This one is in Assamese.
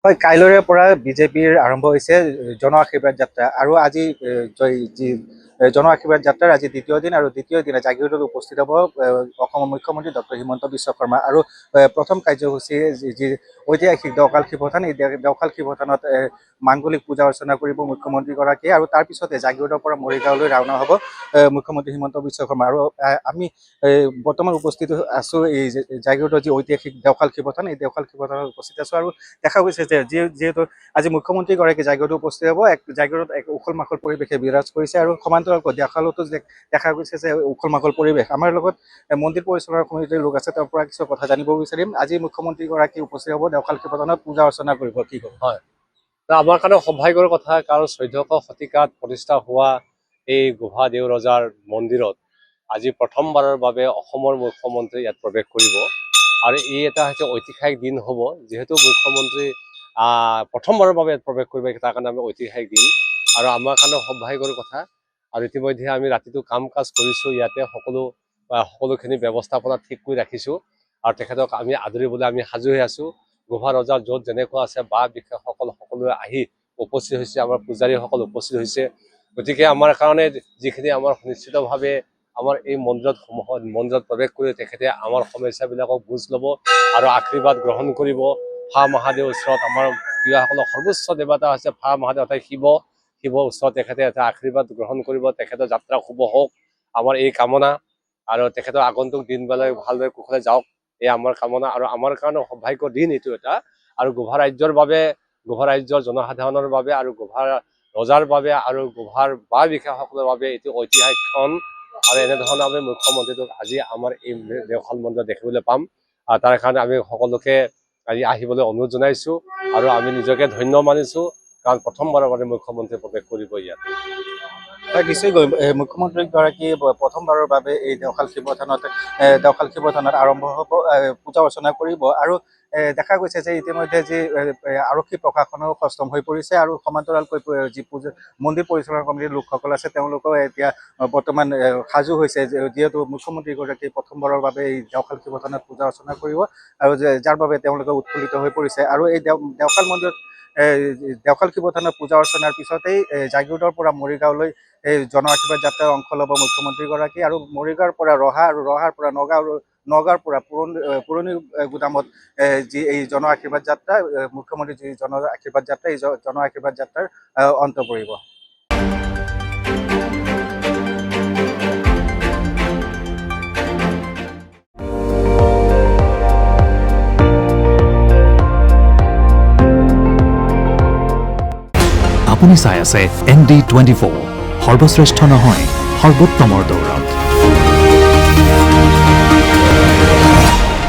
হয়, কাইলৈৰে পৰা বিজেপিৰ আৰম্ভ হৈছে জন আশীৰ্বাদ যাত্ৰা আৰু আজি জন আশীৰ্বাদ যাত্ৰাৰ আজি দ্বিতীয় দিন আৰু দ্বিতীয় দিনা জাগিৰোডত উপস্থিত হ'ব অসমৰ মুখ্যমন্ত্ৰী ডক্টৰ হিমন্ত বিশ্ব শৰ্মা আৰু প্ৰথম কাৰ্যসূচী যি ঐতিহাসিক দেওশাল শিৱথান, এই দেওশাল শিৱথানত মাংগলিক পূজা অৰ্চনা কৰিব মুখ্যমন্ত্ৰীগৰাকীয়ে আৰু তাৰ পিছতে জাগিৰোডৰ পৰা মৰিগাঁওলৈ ৰাওনা হ'ব মুখ্যমন্ত্ৰী হিমন্ত বিশ্ব শৰ্মা। আৰু আমি বৰ্তমান উপস্থিত আছোঁ এই জাগিৰোডৰ যি ঐতিহাসিক দেওশাল শিৱথান, এই দেওশাল শিৱথানত উপস্থিত আছোঁ আৰু দেখা গৈছে যে যিহেতু আজি মুখ্যমন্ত্ৰীগৰাকী জাগিৰোডত উপস্থিত হ'ব, জাগিৰোডত এক উখল মাখল পৰিৱেশে বিৰাজ কৰিছে আৰু সমান্তৰালকৈ দেওশালতো দেখা গৈছে যে উখল মাখল পৰিৱেশ। আমাৰ লগত মন্দিৰ পৰিচালনা সমিতিৰ লোক আছে, তেওঁৰ পৰা কিছু কথা জানিব বিচাৰিম। আজি মুখ্যমন্ত্ৰীগৰাকী উপস্থিত হ'ব দেওশাল শিৱথানত পূজা অৰ্চনা কৰিব, কি ক'ব? হয়, আমাৰ কাৰণে সৌভাগ্যৰ কথা, কাৰণ 14শ শতিকাত প্ৰতিষ্ঠা হোৱা এই গোভা দেও ৰজাৰ মন্দিৰত আজি প্ৰথমবাৰৰ বাবে অসমৰ মুখ্যমন্ত্ৰী ইয়াত প্ৰৱেশ কৰিব আৰু এই এটা হৈছে ঐতিহাসিক দিন হ'ব। যিহেতু মুখ্যমন্ত্ৰী প্ৰথমবাৰৰ বাবে ইয়াত প্ৰৱেশ কৰিব, তাৰ কাৰণে আমি ঐতিহাসিক দিন আৰু আমাৰ কাৰণে সৌভাগ্যৰ কথা। আৰু ইতিমধ্যে আমি ৰাতিটো কাম কাজ কৰিছোঁ, ইয়াতে সকলোখিনি ব্যৱস্থাপনা ঠিক কৰি ৰাখিছোঁ আৰু তেখেতক আমি আদৰিবলৈ আমি সাজু হৈ আছোঁ। গোভা ৰজাৰ য'ত যেনেকুৱা আছে বা বিশেষসকল সকলোৱে আহি উপস্থিত হৈছে, আমাৰ পূজাৰীসকল উপস্থিত হৈছে। গতিকে আমাৰ কাৰণে যিখিনি আমাৰ নিশ্চিতভাৱে আমাৰ এই মন্দিৰত প্ৰৱেশ কৰি তেখেতে আমাৰ সমস্যাবিলাকক বুজ ল'ব আৰু আশীৰ্বাদ গ্ৰহণ কৰিব। ফা মহাদেৱৰ ওচৰত আমাৰ প্ৰিয়সকলৰ সৰ্বোচ্চ দেৱতা হৈছে ফা মহাদেৱ, অৰ্থাৎ শিৱৰ ওচৰত তেখেতে এটা আশীৰ্বাদ গ্ৰহণ কৰিব। তেখেতৰ যাত্ৰা শুভ হওক, আমাৰ এই কামনা, আৰু তেখেতৰ আগন্তুক দিনবিলাক ভালদৰে কুশলে যাওক, এই আমাৰ কামনা। আৰু আমাৰ কাৰণে সৌভাগ্যৰ দিন এইটো এটা, আৰু গোভা ৰাজ্যৰ বাবে, গোভা ৰাজ্যৰ জনসাধাৰণৰ বাবে আৰু গোভা ৰজাৰ বাবে আৰু গোভাৰ বা বিশেষসকলৰ বাবে এইটো ঐতিহাসিক ক্ষণ। আৰু এনেধৰণৰ আমি মুখ্যমন্ত্ৰীটোক আজি আমাৰ এই দেওশাল মন্দিৰত দেখিবলৈ পাম। আৰু তাৰ কাৰণে আমি সকলোকে আজি আহিবলৈ অনুৰোধ জনাইছোঁ আৰু আমি নিজকে ধন্য মানিছোঁ, কাৰণ প্ৰথমবাৰৰ বাবে মুখ্যমন্ত্ৰী প্ৰৱেশ কৰিব ইয়াত। নিশ্চয়কৈ মুখ্যমন্ত্ৰীগৰাকী প্ৰথমবাৰৰ বাবে এই দেওশাল শিৱথানত আৰম্ভ হ'ব, পূজা অৰ্চনা কৰিব। আৰু দেখা গৈছে যে ইতিমধ্যে যি আৰক্ষী প্ৰশাসনেও সষ্টম হৈ পৰিছে আৰু সমান্তৰালকৈ যি মন্দিৰ পৰিচালনা সমিতিৰ লোকসকল আছে তেওঁলোকেও এতিয়া বৰ্তমান সাজু হৈছে, যিহেতু মুখ্যমন্ত্ৰীগৰাকী প্ৰথমবাৰৰ বাবে এই দেওশাল শিৱথানত পূজা অৰ্চনা কৰিব আৰু যাৰ বাবে তেওঁলোকে উৎফুল্লিত হৈ পৰিছে। আৰু এই দেওশাল মন্দিৰত দেওশাল শিৱথানত পূজা অৰ্চনাৰ পিছতেই জাগিৰোডৰ পৰা মৰিগাঁওলৈ এই জন আশীৰ্বাদ যাত্ৰাৰ অংশ ল'ব মুখ্যমন্ত্ৰীগৰাকী আৰু মৰিগাঁৱৰ পৰা ৰহা আৰু ৰহাৰ পৰা নগাঁৱৰ পৰা পুৰণি গুদামত যি এই জন আশীৰ্বাদ যাত্ৰা, মুখ্যমন্ত্ৰীৰ যি জন আশীৰ্বাদ যাত্ৰা, এই জন আশীৰ্বাদ যাত্ৰাৰ অন্ত পৰিব। আপুনি চাই আছে ND24, সৰ্বশ্ৰেষ্ঠ নহয় সৰ্বোত্তমৰ দৌৰত।